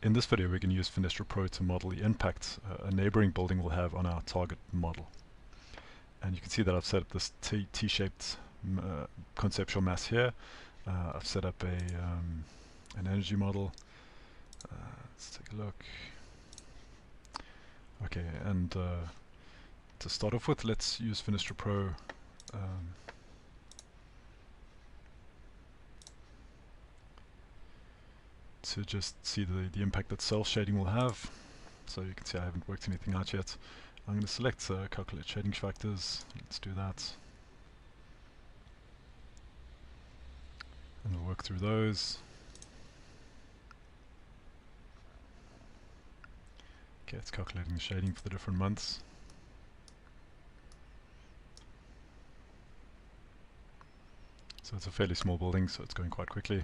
in this video we're going to use Fenestra Pro to model the impact a neighboring building will have on our target model. And you can see that I've set up this T-shaped conceptual mass here. I've set up an energy model. Let's take a look. Okay, and to start off with, let's use Fenestra Pro to just see the impact that cell shading will have. So you can see I haven't worked anything out yet. I'm going to select calculate shading factors. Let's do that. And we'll work through those. Okay, it's calculating the shading for the different months. So it's a fairly small building, so it's going quite quickly.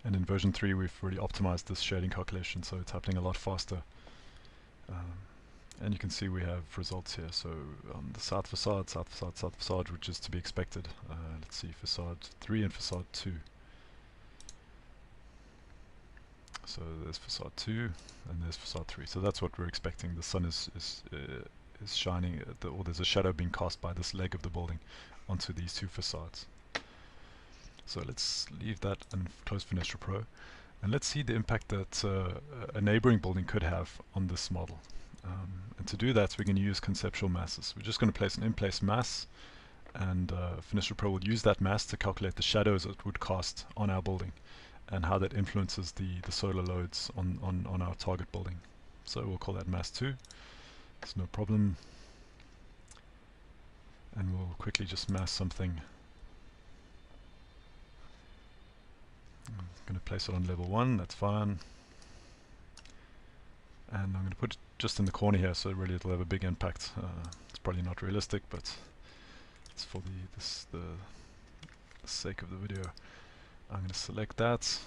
And in version 3 we've already optimized this shading calculation, so it's happening a lot faster. And you can see we have results here. So on the south facade, which is to be expected. Let's see, facade 3 and facade 2. So there's facade 2 and there's facade 3. So that's what we're expecting. The sun is shining, or there's a shadow being cast by this leg of the building onto these two facades. So let's leave that and close Fenestra Pro, and let's see the impact that a neighboring building could have on this model. And to do that, we're going to use conceptual masses. We're just going to place an in-place mass, and Fenestra Pro will use that mass to calculate the shadows it would cast on our building and how that influences the solar loads on our target building. So we'll call that mass 2. It's no problem. And we'll quickly just mass something. I'm going to place it on level 1, that's fine. And I'm going to put it just in the corner here, so really it'll have a big impact. It's probably not realistic, but it's for the sake of the video. I'm going to select that,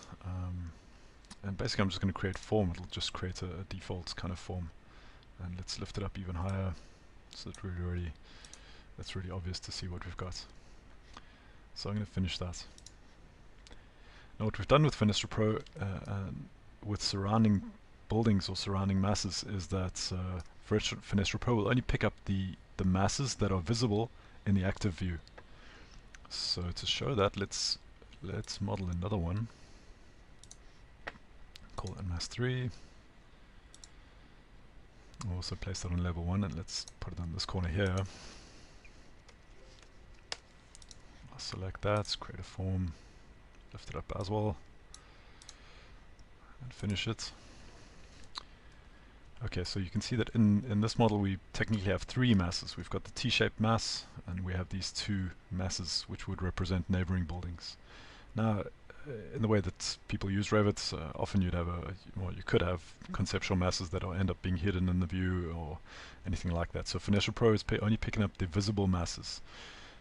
and basically I'm just going to create form. It'll just create a default kind of form. And let's lift it up even higher, so that that's really obvious to see what we've got. So I'm going to finish that. Now what we've done with Fenestra Pro with surrounding buildings or surrounding masses is that Fenestra Pro will only pick up the masses that are visible in the active view. So to show that, let's model another one. Call it mass 3. I'll also place that on level 1, and let's put it on this corner here. I'll select that, create a form, lift it up as well, and finish it. Okay, so you can see that in this model we technically have 3 masses. We've got the T-shaped mass, and we have these 2 masses which would represent neighboring buildings. Now, in the way that people use Revit, often you could have conceptual masses that end up being hidden in the view or anything like that. So Fenestra Pro is only picking up the visible masses.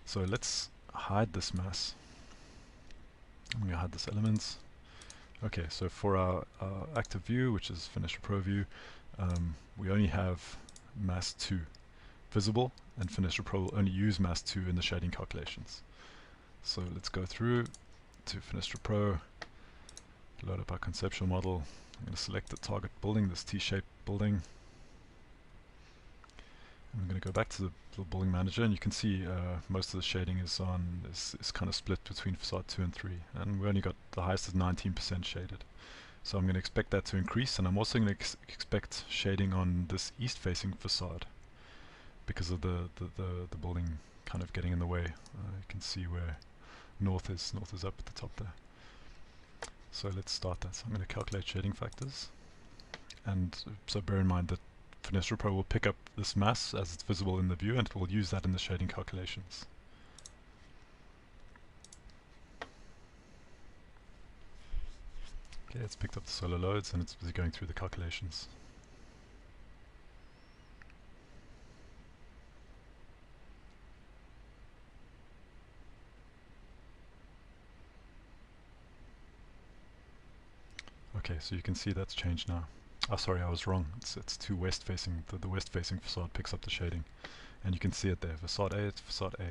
So let's hide this mass. I'm going to hide this element. Okay, so for our active view, which is Fenestra Pro view, we only have mass 2 visible, and Fenestra Pro will only use mass 2 in the shading calculations. So let's go through to Fenestra Pro, load up our conceptual model. I'm going to select the target building, this T-shaped building. I'm going to go back to the building manager, and you can see most of the shading is kind of split between facade 2 and 3, and we only got the highest is 19% shaded. So I'm going to expect that to increase, and I'm also going to expect shading on this east-facing facade because of the building kind of getting in the way. You can see where north is up at the top there. So let's start that. So I'm going to calculate shading factors, and so bear in mind that Fenestra Pro will pick up this mass as it's visible in the view, and it will use that in the shading calculations. Okay, it's picked up the solar loads and it's busy going through the calculations. Okay, so you can see that's changed now. Oh, sorry, I was wrong. It's too west-facing. The west-facing facade picks up the shading, and you can see it there. Facade 8, facade 8.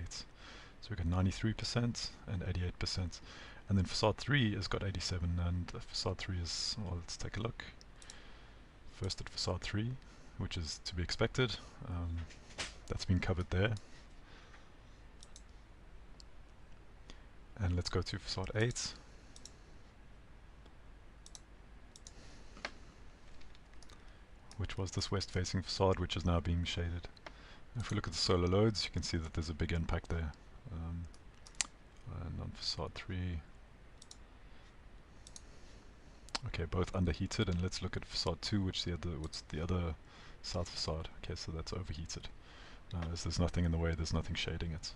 So we got 93% and 88%. And then facade 3 has got 87, and facade 3 is, well, let's take a look. First at facade 3, which is to be expected. That's been covered there. And let's go to facade 8. Which was this west-facing facade, which is now being shaded. If we look at the solar loads, you can see that there's a big impact there. And on facade 3, okay, both underheated, and let's look at facade 2, which what's the other south facade. Okay, so that's overheated. As there's nothing in the way, there's nothing shading it.